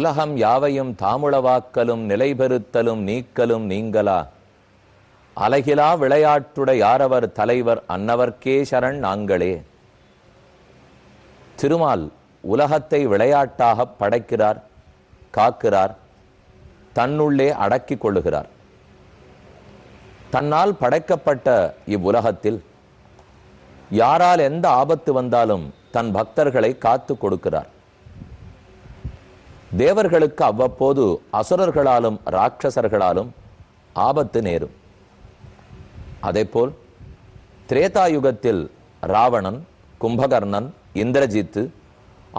உலகம் யாவையும் தாமுளவாக்கலும் நிலைபெறுத்தலும் நீக்கலும் நீங்களா அலகிலா விளையாட்டுடை யாரவர் தலைவர் அன்னவர்க்கே சரண் நாங்களே. திருமால் உலகத்தை விளையாட்டாக படைக்கிறார், காக்கிறார், தன்னுள்ளே அடக்கிக் கொள்ளுகிறார். தன்னால் படைக்கப்பட்ட இவ்வுலகத்தில் யாரால் எந்த ஆபத்து வந்தாலும் தன் பக்தர்களை காத்து கொடுக்கிறார். தேவர்களுக்கு அவ்வப்போது அசுரர்களாலும் ராட்சசர்களாலும் ஆபத்து நேரும். அதேபோல் திரேதாயுகத்தில் ராவணன், கும்பகர்ணன், இந்திரஜித்து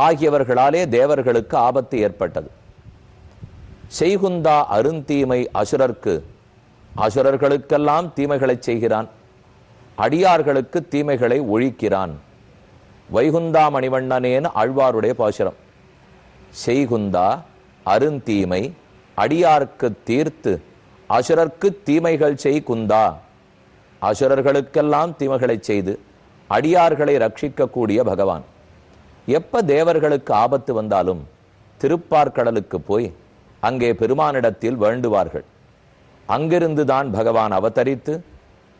ஆகியவர்களாலே தேவர்களுக்கு ஆபத்து ஏற்பட்டது. செய்குந்தா அருந்தீமை அசுரர்க்கு, அசுரர்களுக்கெல்லாம் தீமைகளை செய்கிறான், அடியார்களுக்கு தீமைகளை ஒழிக்கிறான். வைகுந்தா மணிவண்ணனேன்னு ஆழ்வாருடைய பாசுரம். செய்குந்தா அருந்தீமை அடியார்க்கு தீர்த்து அசுரர்க்கு தீமைகள் செய்குந்தா. அசுரர்களுக்கெல்லாம் தீமைகளை செய்து அடியார்களை ரட்சிக்கக்கூடிய பகவான். எப்ப தேவர்களுக்கு ஆபத்து வந்தாலும் திருப்பார்கடலுக்கு போய் அங்கே பெருமானிடத்தில் வேண்டுவார்கள். அங்கிருந்துதான் பகவான் அவதரித்து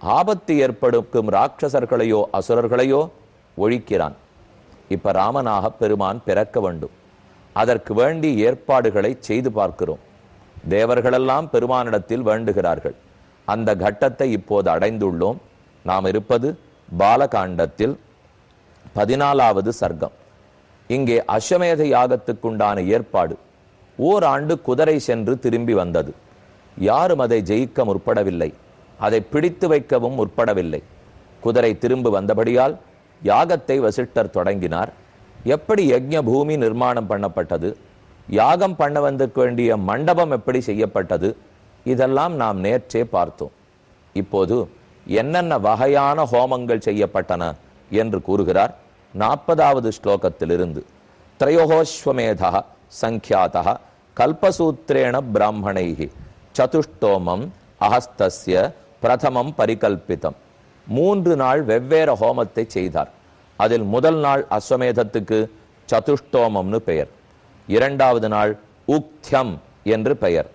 ஆபத்து ஏற்படுக்கும் ராட்சசர்களையோ அசுரர்களையோ ஒழிக்கிறான். இப்ப ராமனாக பெருமான் பிறக்க வேண்டும். அதற்கு வேண்டி ஏற்பாடுகளை செய்து பார்க்கிறோம். தேவர்களெல்லாம் பெருமானிடத்தில் வேண்டுகிறார்கள். அந்த கட்டத்தை இப்போது அடைந்துள்ளோம். நாம் இருப்பது பாலகாண்டத்தில் 14வது சர்க்கம். இங்கே அஸ்வமேத யாகத்துக்குண்டான ஏற்பாடு. ஓராண்டு குதிரை சென்று திரும்பி வந்தது. யாரும் அதை ஜெயிக்க முற்படவில்லை, அதை பிடித்து வைக்கவும் முற்படவில்லை. குதிரை திரும்பி வந்தபடியால் யாகத்தை வசிஷ்டர் தொடங்கினார். எப்படி யஜ்ஞ பூமி நிர்மாணம் பண்ணப்பட்டது, யாகம் பண்ண வந்து வேண்டிய மண்டபம் எப்படி செய்யப்பட்டது, இதெல்லாம் நாம் நேற்றே பார்த்தோம். இப்போது என்னென்ன வகையான ஹோமங்கள் செய்யப்பட்டன என்று கூறுகிறார் 40வது ஸ்லோகத்திலிருந்து. த்ரயோஹோஸ்வமேதா சங்கியாதா கல்பசூத்ரேண பிராமணைஹி சதுஷ்டோமம் அஹஸ்தஸ்ய பிரதமம் பரிகல்பிதம். 3 நாள் வெவ்வேறு ஹோமத்தை செய்தார். அதில் முதல் நாள் அஸ்வமேதத்துக்கு சதுஷ்டோமம்னு பெயர், 2வது நாள் உக்த்யம் என்று பெயர்,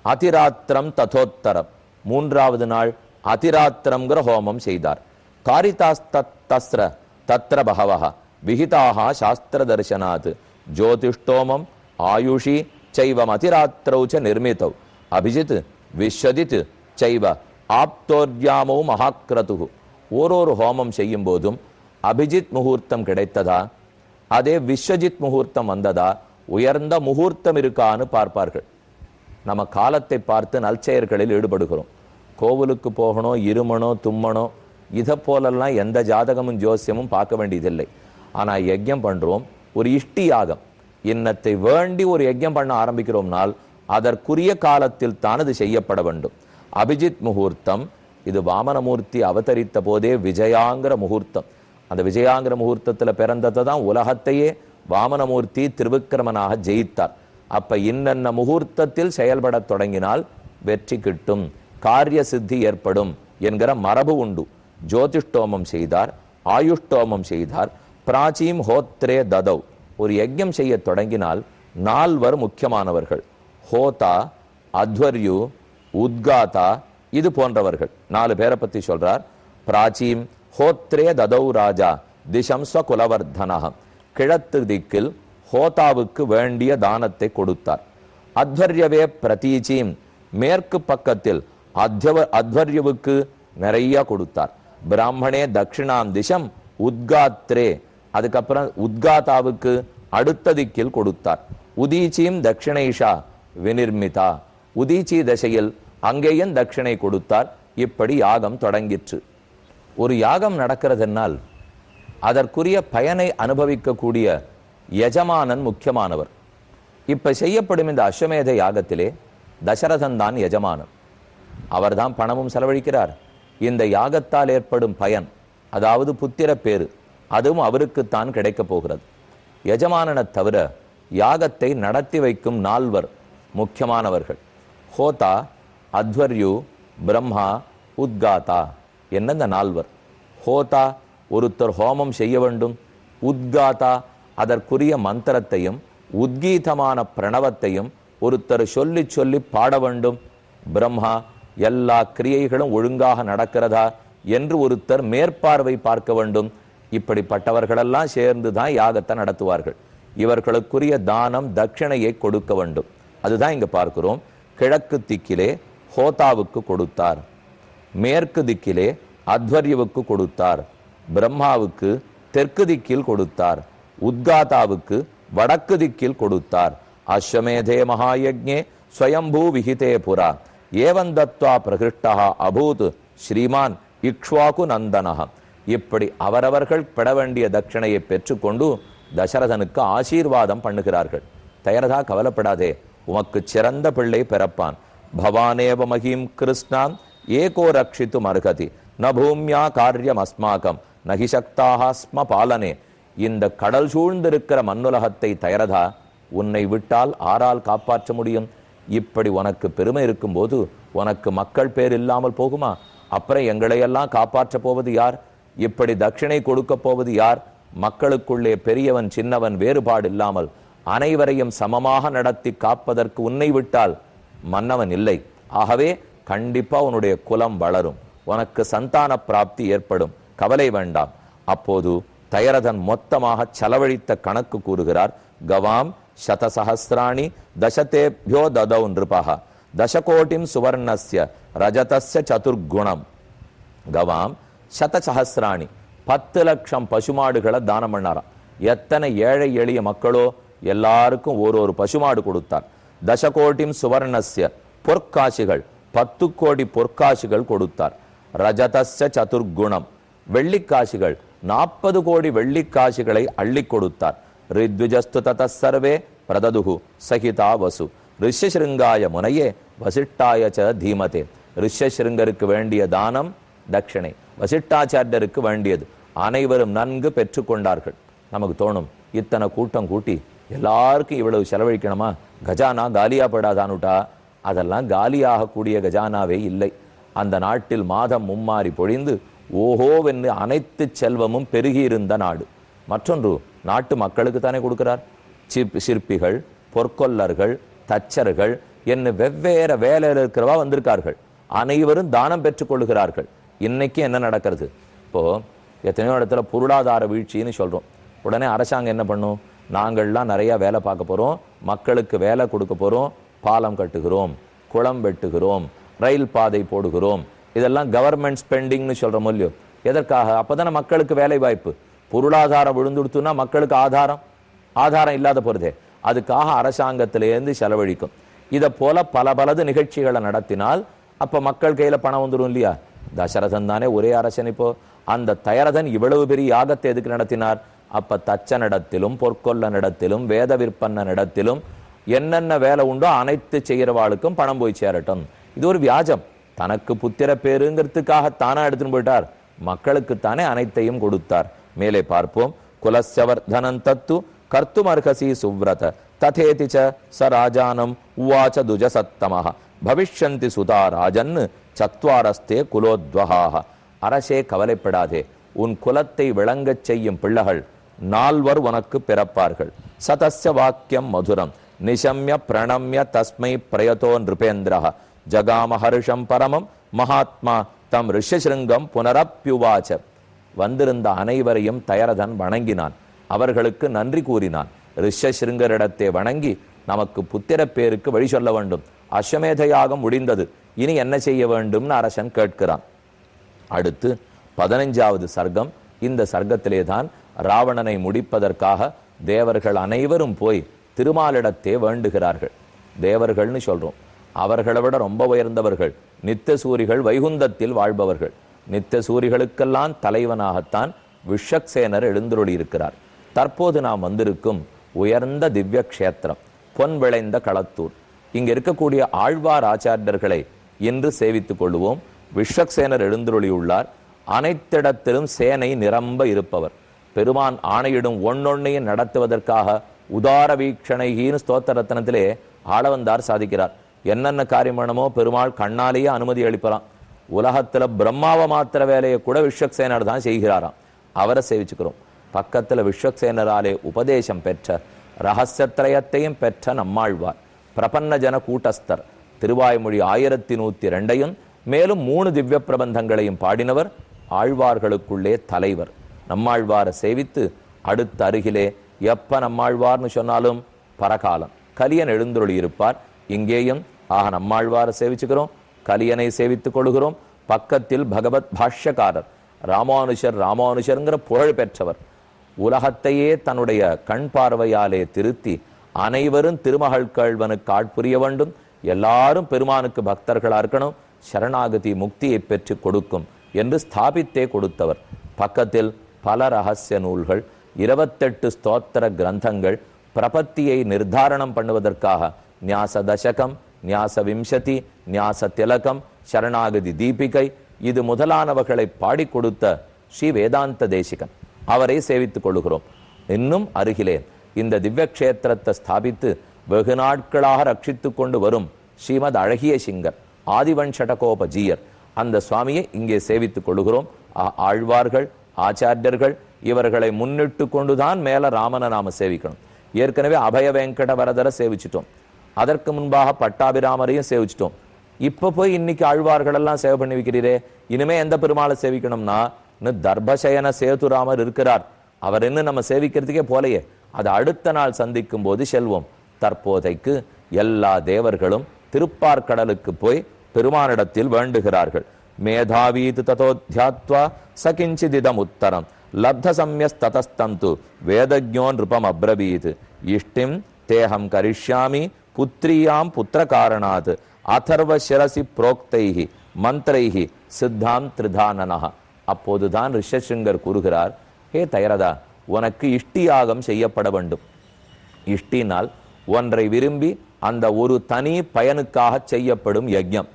அதிராத்திரம் ததோத்தரம் 3வது நாள் அதிராத்திரம்ங்கிற ஹோமம் செய்தார். காரிதாஸ்தஸ்ர தத்ர பகவஹ விஹிதாக சாஸ்திர தர்சனாத் ஜோதிஷ்டோமம் ஆயுஷி சைவம் அதிராத்திரௌச்ச நிர்மிதௌ அபிஜித் விஸ்வதித் சைவ ஆப்தோர்யாமோ மகாக்ரது. ஓரொரு ஹோமம் செய்யும் போதும் அபிஜித் முகூர்த்தம் கிடைத்ததா, அதே விஸ்வஜித் முகூர்த்தம் வந்ததா, உயர்ந்த முகூர்த்தம் இருக்கான்னு பார்ப்பார்கள். நம்ம காலத்தை பார்த்து நற்செயல்களில் ஈடுபடுகிறோம். கோவிலுக்கு போகணும், இருமணும், தும்மணும், இதை போலெல்லாம் எந்த ஜாதகமும் ஜோசியமும் பார்க்க வேண்டியதில்லை. ஆனால் யஜ்யம் பண்ணுறோம், ஒரு இஷ்டி யாகம், இன்னத்தை வேண்டி ஒரு யஜ்யம் பண்ண ஆரம்பிக்கிறோம்னால் அதற்குரிய காலத்தில் தான் அது செய்யப்பட வேண்டும். அபிஜித் முகூர்த்தம் இது வாமனமூர்த்தி அவதரித்த போதே விஜயாங்கிற முகூர்த்தம். அந்த விஜயாங்கிற முகூர்த்தத்தில் பிறந்ததை தான் உலகத்தையே வாமனமூர்த்தி திருவிக்கிரமனாக ஜெயித்தார். அப்ப இன்னென்ன முகூர்த்தத்தில் செயல்பட தொடங்கினால் வெற்றி கிட்டும், காரிய சித்தி ஏற்படும் என்கிற மரபு உண்டு. ஜோதிஷ்டோமம் செய்தார், ஆயுஷ்டோமம் செய்தார், பிராச்சீம் ஹோத்ரே ததவ். ஒரு யஜ்யம் செய்ய தொடங்கினால் 4 முக்கியமானவர்கள், ஹோதா, அத்வர்யு, உத்காதா, இது போன்றவர்கள் 4 பேரை பத்தி சொல்றார். பிராச்சீம் ஹோத்ரே ததௌ ராஜா திசம் ஸ்வகுலவர்தனகம். கிழக்கு திக்கில் ஹோதாவுக்கு வேண்டிய தானத்தை கொடுத்தார். அத்வர்யவே பிரதீச்சீம், மேற்கு பக்கத்தில் அத்வர்யுவுக்கு நிறைய கொடுத்தார். பிராமணே தட்சிணாம் திசம் உத்காத்ரே, அதுக்கப்புறம் உத்காதாவுக்கு அடுத்த திக்கில் கொடுத்தார். உதீச்சீம் தட்சிணேஷா வினிர்மிதா, உதீச்சி தசையில் அங்கேயும் தட்சிணை கொடுத்தார். இப்படி யாகம் தொடங்கிற்று. ஒரு யாகம் நடக்கிறதுனால் அதற்குரிய பயனை அனுபவிக்கக்கூடிய யஜமானன் முக்கியமானவர். இப்ப செய்யப்படும் இந்த அஸ்வமேத யாகத்திலே தசரதன் தான் யஜமானன். அவர்தான் பணமும் செலவழிக்கிறார். இந்த யாகத்தால் ஏற்படும் பயன், அதாவது புத்திர பேரு, அதுவும் அவருக்குத்தான் கிடைக்க போகிறது. யஜமானனை தவிர யாகத்தை நடத்தி வைக்கும் 4 முக்கியமானவர்கள். ஹோதா, அத்வர்யு, பிரம்மா, உத்காதா என்ன இந்த 4. ஹோதா ஒருத்தர் ஹோமம் செய்ய வேண்டும், உத்காதா அதற்குரிய மந்திரத்தையும் உத்கீதமான பிரணவத்தையும் ஒருத்தர் சொல்லி சொல்லி பாட வேண்டும். பிரம்மா எல்லா கிரியைகளும் ஒழுங்காக நடக்கிறதா என்று ஒருத்தர் மேற்பார்வை பார்க்க வேண்டும். இப்படிப்பட்டவர்களெல்லாம் சேர்ந்துதான் யாகத்தை நடத்துவார்கள். இவர்களுக்குரிய தானம் தட்சிணையை கொடுக்க வேண்டும். அதுதான் இங்க பார்க்கிறோம். கிழக்கு திக்கிலே ஹோதாவுக்கு கொடுத்தார், மேற்கு திக்கிலே அத்வர்யுவுக்கு கொடுத்தார், பிரம்மாவுக்கு தெற்கு திக்கில் கொடுத்தார், உத்காதாவுக்கு வடக்கு திக்கில் கொடுத்தார். அஸ்வமேதே மகாயஜ்ஞே ஸ்வயம்பூ விஹிதே புரா ஏவந்தத்வா பிரகிருஷ்டா அபூத் ஸ்ரீமான் இக்ஷ்வாகு நந்தனஹ. இப்படி அவரவர்கள் பெற வேண்டிய தட்சிணையை பெற்றுக்கொண்டு தசரதனுக்கு ஆசீர்வாதம் பண்ணுகிறார்கள். தயரதா, கவலைப்படாதே, உமக்கு சிறந்த பிள்ளை பிறப்பான். பவானேவ மகிம் கிருஷ்ணாம் ஏகோ ரக்ஷித்து மர்ஹதி ந பூமியா காரியம் அஸ்மாகம் நகி சக்தாக ஸ்ம பாலனே. இந்த கடல் சூழ்ந்திருக்கிற மண்ணுலகத்தை தயரதா, உன்னை விட்டால் ஆரால் காப்பாற்ற முடியும்? இப்படி உனக்கு பெருமை இருக்கும்போது உனக்கு மக்கள் பேர் இல்லாமல் போகுமா? அப்புறம் எங்களையெல்லாம் காப்பாற்ற போவது யார்? இப்படி தட்சிணை கொடுக்க போவது யார்? மக்களுக்குள்ளே பெரியவன் சின்னவன் வேறுபாடு இல்லாமல் அனைவரையும் சமமாக நடத்தி காப்பதற்கு உன்னை விட்டால் மன்னவன் இல்லை. ஆகவே கண்டிப்பா உன்னுடைய குலம் வளரும், உனக்கு சந்தான பிராப்தி ஏற்படும், கவலை வேண்டாம். அப்போது தயரதன் மொத்தமாக செலவழித்த கணக்கு கூறுகிறார். கவாம் சதசஹஸ்ராணி தசதேபியோ ததௌ நிருபஹ தசகோட்டிம் சுவர்ணஸ்ய ரஜதஸ்ய சதுர்குணம். கவாம் சதசஹஸ்ராணி 10 லட்சம் பசுமாடுகளை தானம் பண்ணாராம். எத்தனை ஏழை எளிய மக்களோ எல்லாருக்கும் ஒரு பசுமாடு கொடுத்தார். தசகோட்டிம் சுவர்ணஸ்ய பொற்காசிகள் 10 கோடி பொற்காசிகள் கொடுத்தார். ரஜதஸ்ய சதுர்குணம் வெள்ளிக்காசிகள் 40 கோடி வெள்ளிக்காசிகளை அள்ளி கொடுத்தார். ரித்விஜஸ்து ததசர்வே பிரததுகு சகிதா வசு ரிஷ்யசிருங்காய முனையே வசிஷ்டாய ச தீமதே. ரிஷ்யசிருங்கருக்கு வேண்டிய தானம் தட்சிணை, வசிஷ்டாச்சாரியருக்கு வேண்டியது அனைவரும் நன்கு பெற்றுக்கொண்டார்கள். நமக்கு தோணும், இத்தனை கூட்டம் கூட்டி எல்லாருக்கும் இவ்வளவு செலவழிக்கணுமா? கஜானா காலியா படாதானுட்டா? அதெல்லாம் காலியாகக்கூடிய கஜானாவே இல்லை. அந்த நாட்டில் மாதம் மும்மாறி பொழிந்து ஓஹோவென்று அனைத்து செல்வமும் பெருகியிருந்த நாடு. மற்றொன்று, நாட்டு மக்களுக்கு தானே கொடுக்கிறார். சிற்பிகள், பொற்கொல்லர்கள், தச்சர்கள் என்ன வெவ்வேறு வேலையில் இருக்கிறவா வந்திருக்கார்கள். அனைவரும் தானம் பெற்றுக் கொள்ளுகிறார்கள். இன்னைக்கு என்ன நடக்கிறது? இப்போ எத்தனையோ இடத்துல பொருளாதார வீழ்ச்சின்னு சொல்றோம். உடனே அரசாங்கம் என்ன பண்ணும்? நாங்கள்லாம் நிறைய வேலை பார்க்க போறோம், மக்களுக்கு வேலை கொடுக்க போறோம், பாலம் கட்டுகிறோம், குளம் வெட்டுகிறோம், ரயில் பாதை போடுகிறோம். இதெல்லாம் கவர்மெண்ட் ஸ்பெண்டிங்னு சொல்றோம் இல்லையோ? எதற்காக? அப்பதானே மக்களுக்கு வேலை வாய்ப்பு. பொருளாதாரம் விழுந்துடுத்துனா மக்களுக்கு ஆதாரம் இல்லாத போறதே. அதுக்காக அரசாங்கத்திலேருந்து செலவழிக்கும். இதை போல பலது நிகழ்ச்சிகளை நடத்தினால் அப்ப மக்கள் கையில பணம் வந்துடும் இல்லையா? தசரதன் தானே ஒரே அரசன். இப்போ அந்த தயரதன் இவ்வளவு பெரிய யாகத்தை எதுக்கு நடத்தினார்? அப்ப தச்சனிடத்திலும் பொற்கொல்லனிடத்திலும் வேத விற்பன்னனிடத்திலும் என்னென்ன வேலை உண்டோ அனைத்து செய்கிறவாளுக்கும் பணம் போய் சேரட்டும். இது ஒரு வியாஜம். தனக்கு புத்திர பேருங்கிறதுக்காக தானா எடுத்துன்னு போயிட்டார். மக்களுக்குத்தானே அனைத்தையும் கொடுத்தார். மேலே பார்ப்போம். குலஸ்யவர்தனம் தத்து கர்த்துமர்ஹசி சுவ்ரத ததேதி ச ச ராஜானம் உவாச துஜசத்தமஹ பவிஷ்யந்தி சுதா ராஜன் சத்வாரஸ்தே குலோத்வஹாஹ. அரசே, கவலைப்படாதே, உன் குலத்தை விளங்கச் செய்யும் பிள்ளைகள் 4 உனக்கு பிறப்பார்கள். சதஸ்ய வாக்கியம் மதுரம் நிஷம்ய பிரணம்ய தஸ்மை பிரயதோ நிருபேந்திரஹ ஜகாம ஹர்ஷம் பரமம் மகாத்மா தம் ரிஷசிருங்கம் புனரப்யுவாச்ச. வந்திருந்த அனைவரையும் தயரதன் வணங்கினான். அவர்களுக்கு நன்றி கூறினான். ரிஷசிருங்கரிடத்தை வணங்கி, நமக்கு புத்திர பேருக்கு வழி சொல்ல வேண்டும். அஸ்வமேத யாகம் முடிந்தது, இனி என்ன செய்ய வேண்டும்னு அரசன் கேட்கிறான். அடுத்து 15வது சர்க்கம். இந்த சர்க்கத்திலே தான் ராவணனை முடிப்பதற்காக தேவர்கள் அனைவரும் போய் திருமாலிடத்தே வேண்டுகிறார்கள். தேவர்கள்னு சொல்றோம், அவர்களை விட ரொம்ப உயர்ந்தவர்கள் நித்தியசூரிகள், வைகுந்தத்தில் வாழ்பவர்கள். நித்தியசூரிகளுக்கெல்லாம் தலைவனாகத்தான் விஷக்சேனர் எழுந்தருளி இருக்கிறார். தற்போது நாம் வந்திருக்கும் உயர்ந்த திவ்ய கஷேத்திரம் பொன் விளைந்த களத்தூர். இங்க இருக்கக்கூடிய ஆழ்வார் ஆச்சாரியர்களை இன்று சேவித்துக் கொள்வோம். விஷக்சேனர் எழுந்தருளியுள்ளார். அனைத்திடத்திலும் சேனை நிரம்ப இருப்பவர். பெருமான் ஆணையிடும் ஒன்னொன்னையும் நடத்துவதற்காக உதார வீக்ஷணைகின்னு ஸ்தோத்திர ரத்னத்திலே ஆளவந்தார் சாதிக்கிறார். என்னென்ன காரியம் வேணுமோ பெருமாள் கண்ணாலேயே அனுமதி அளிப்பலாம். உலகத்துல பிரம்மாவை மாத்திர வேலையை கூட விஷக்சேனர் தான் செய்கிறாராம். அவரை சேவிச்சுக்கிறோம். பக்கத்துல விஷக்சேனராலே உபதேசம் பெற்ற ரகசியத்திரயத்தையும் பெற்ற நம்மாழ்வார். பிரபன்ன ஜன கூட்டஸ்தர். திருவாய்மொழி 1102 மேலும் 3 திவ்ய பிரபந்தங்களையும் பாடினவர். ஆழ்வார்களுக்குள்ளே தலைவர். நம்மாழ்வாரை சேவித்து அடுத்த அருகிலே எப்ப நம்மாழ்வார்னு சொன்னாலும் பரகாலம் கலியன் எழுந்தருளி இருப்பார். இங்கேயும் நம்மாழ்வாரை சேவிச்சுக்கிறோம், கலியனை சேவித்துக் கொள்கிறோம். பக்கத்தில் பகவத் பாஷ்யக்காரர் ராமானுஷர்ங்கிற புகழ் பெற்றவர். உலகத்தையே தன்னுடைய கண் பார்வையாலே திருத்தி அனைவரும் திருமகள் கேள்வனுக்கு ஆட்புரிய வேண்டும், எல்லாரும் பெருமானுக்கு பக்தர்களா இருக்கணும், சரணாகதி முக்தியை பெற்று கொடுக்கும் என்று ஸ்தாபித்தே கொடுத்தவர். பக்கத்தில் பல ரகசிய நூல்கள், 28 ஸ்தோத்திர கிரந்தங்கள், பிரபத்தியை நிர்தாரணம் பண்ணுவதற்காக ஞாச தசகம், ஞாச விம்சதி, ஞாச திலகம், சரணாகதி தீபிகை, இது முதலானவர்களை பாடி கொடுத்த ஸ்ரீ வேதாந்த தேசிகன். அவரை சேவித்துக் கொள்கிறோம். இன்னும் அருகிலே இந்த திவ்ய கஷேத்திரத்தை ஸ்தாபித்து வெகு நாட்களாக ரட்சித்துக் கொண்டு வரும் ஸ்ரீமத் அழகிய சிங்கர் ஆதிவன்ஷடகோபஜீயர், அந்த சுவாமியை இங்கே சேவித்துக் கொள்கிறோம். ஆழ்வார்கள், ஆச்சாரியர்கள் இவர்களை முன்னிட்டு கொண்டுதான் மேல ராமனை நாம சேவிக்கணும். ஏற்கனவே அபய வெங்கட வரதரை சேவிச்சிட்டோம், அதற்கு முன்பாக பட்டாபிராமரையும் சேவிச்சிட்டோம். இப்ப போய் இன்னைக்கு ஆழ்வார்கள் எல்லாம் சேவை பண்ணி வைக்கிறீரே, இனிமே எந்த பெருமாளை சேவிக்கணும்னா தர்பசயன சேதுராமர் இருக்கிறார், அவர் என்ன நம்ம சேவிக்கிறதுக்கே போலையே, அது அடுத்த நாள் சந்திக்கும் போது செல்வோம். தற்போதைக்கு எல்லா தேவர்களும் திருப்பார்கடலுக்கு போய் பெருமானிடத்தில் வேண்டுகிறார்கள். மேதாவீது ததோத்யாத்வா சகிஞ்சிதிதம் உத்தரம் லப்த சம்யஸ்ததஸ்தந்து வேதஜ்ஞோ நிருபம் அப்ரவீத் இஷ்டிம் தேகம் கரிஷ்யாமி புத்ரியாம் புத்திர காரணாத் அதர்வ சிரசி புரோக்தைஹி மந்திரைஹி சித்தாம் திரிதானனஹ. அப்போதுதான் ரிஷசிங்கர் கூறுகிறார், ஹே தயரதா, உனக்கு இஷ்டியாகம் செய்யப்பட வேண்டும். இஷ்டினால் ஒன்றை விரும்பி அந்த ஒரு தனி பயனுக்காக செய்யப்படும் யஜ்ஞம்.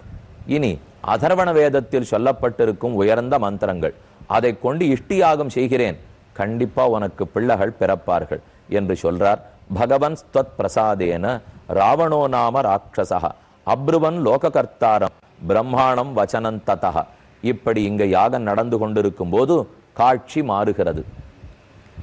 இனி அதர்வண வேதத்தில் சொல்லப்பட்டிருக்கும் உயர்ந்த மந்திரங்கள், அதை கொண்டு இஷ்டியாகம் செய்கிறேன், கண்டிப்பா உனக்கு பிள்ளைகள் பிறப்பார்கள் என்று சொல்றார். பகவன் ஸ்வத் பிரசாதேன ராவணோ நாம ராட்சசா அப்ருவன் லோககர்த்தாரம் பிரம்மாணம் வச்சனம் ததா. இப்படி இங்க யாகம் நடந்து கொண்டிருக்கும் போது காட்சி மாறுகிறது.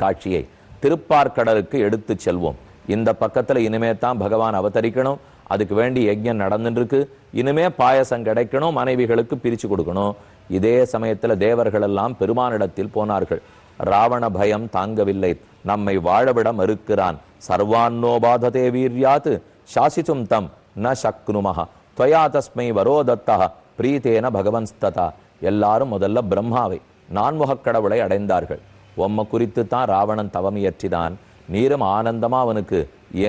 காட்சியை திருப்பார்கடலுக்கு எடுத்து செல்வோம். இந்த பக்கத்துல இனிமே தான் பகவான் அவதரிக்கணும், அதுக்கு வேண்டி யஜ்ஞம் நடந்துட்டு இருக்கு. இனிமே பாயசம் கிடைக்கணும், மனைவிகளுக்கு பிரிச்சு கொடுக்கணும். இதே சமயத்துல தேவர்கள் எல்லாம் பெருமானிடத்தில் போனார்கள். ராவண பயம் தாங்கவில்லை, நம்மை வாழவிட மறுக்கிறான். சர்வான்னோபாததே வீர்யாத் சாசித்தும் தம் ந சக்னுமஹ துவயா தஸ்மை வரோதத்தஹ பிரீதேன பகவன்ஸ்ததா. எல்லாரும் முதல்ல பிரம்மாவை, நான்முகக் கடவுளை அடைந்தார்கள். உம்மை குறித்து தான் ராவணன் தவம் இயற்றினான், நீரும் ஆனந்தமா அவனுக்கு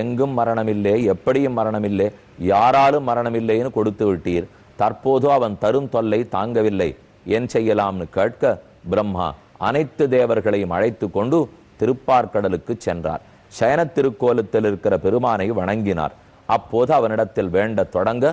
எங்கும் மரணமில்லை, எப்படியும் மரணமில்லை, யாராலும் மரணமில்லைன்னு கொடுத்து விட்டீர். தற்போது அவன் தரும் தொல்லை தாங்கவில்லை, என் செய்யலாம்னு கேட்க பிரம்மா அனைத்து தேவர்களையும் அழைத்து கொண்டு திருப்பார்கடலுக்கு சென்றார். சயன திருக்கோலத்தில் இருக்கிற பெருமானை வணங்கினார். அப்போது அவனிடத்தில் வேண்ட தொடங்க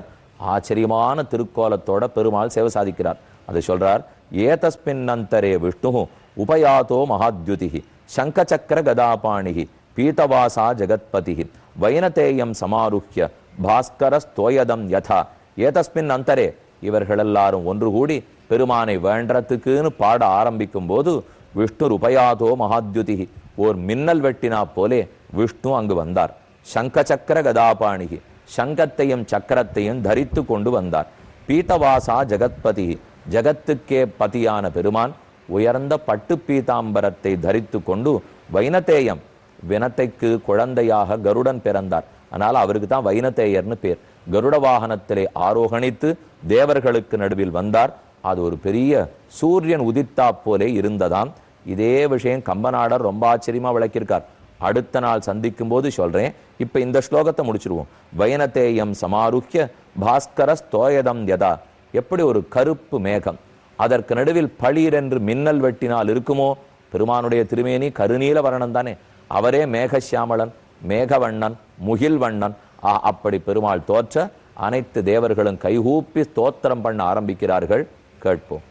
ஆச்சரியமான திருக்கோலத்தோட பெருமாள் சேவை சாதிக்கிறார். அதை சொல்றார், ஏதஸ்மின் அந்தரே விஷ்ணு உபயாதோ மகாத்யுதிஹி சங்கசக்கர கதாபாணிஹி பீதவாசா ஜெகத்பதிஹி வைனதேயம் சமாருஹ்ய பாஸ்கர ஸ்தோயதம் யதா. ஏதஸ்மின் அந்தரே, இவர்கள் எல்லாரும் ஒன்று கூடி பெருமானை வேண்டறதுக்குன்னு பாட ஆரம்பிக்கும் போது விஷ்ணு உபயாதோ மகாத்யுதிஹி, ஓர் மின்னல் வெட்டினா போலே விஷ்ணு அங்கு வந்தார். சங்கசக்கர கதாபாணிஹி, சங்கத்தையும் சக்கரத்தையும் தரித்து கொண்டு வந்தார். பீதவாசா ஜெகத்பதி, ஜகத்துக்கே பதியான பெருமான் உயர்ந்த பட்டு பீதாம்பரத்தை தரித்து கொண்டு வைனதேயம், வினத்தைக்கு குழந்தையாக கருடன் பிறந்தார். அதனால அவருக்கு தான் வைனதேயர்னு பேர். கருட வாகனத்திலே ஆரோகணித்து தேவர்களுக்கு நடுவில் வந்தார். அது ஒரு பெரிய சூரியன் உதித்தா போலே இருந்ததாம். இதே விஷயம் கம்பநாடர் ரொம்ப ஆச்சரியமா விளக்கியிருக்கார். அடுத்த நாள் சந்திக்கும் போது சொல்றேன். இப்ப இந்த ஸ்லோகத்தை முடிச்சிருவோம். வைனதேயம் சமாருஹ்ய பாஸ்கர ஸ்தோயதம் யதா. எப்படி ஒரு கருப்பு மேகம், அதற்கு நடுவில் பளீர் என்று மின்னல் வெட்டினால் இருக்குமோ, பெருமானுடைய திருமேனி கருநீல வர்ணன் தானே, அவரே மேகசியாமளன், மேகவண்ணன், முகில்வண்ணன். அப்படி பெருமாள் தோற்ற அனைத்து தேவர்களும் கைகூப்பி ஸ்தோத்திரம் பண்ண ஆரம்பிக்கிறார்கள். கேட்போம்.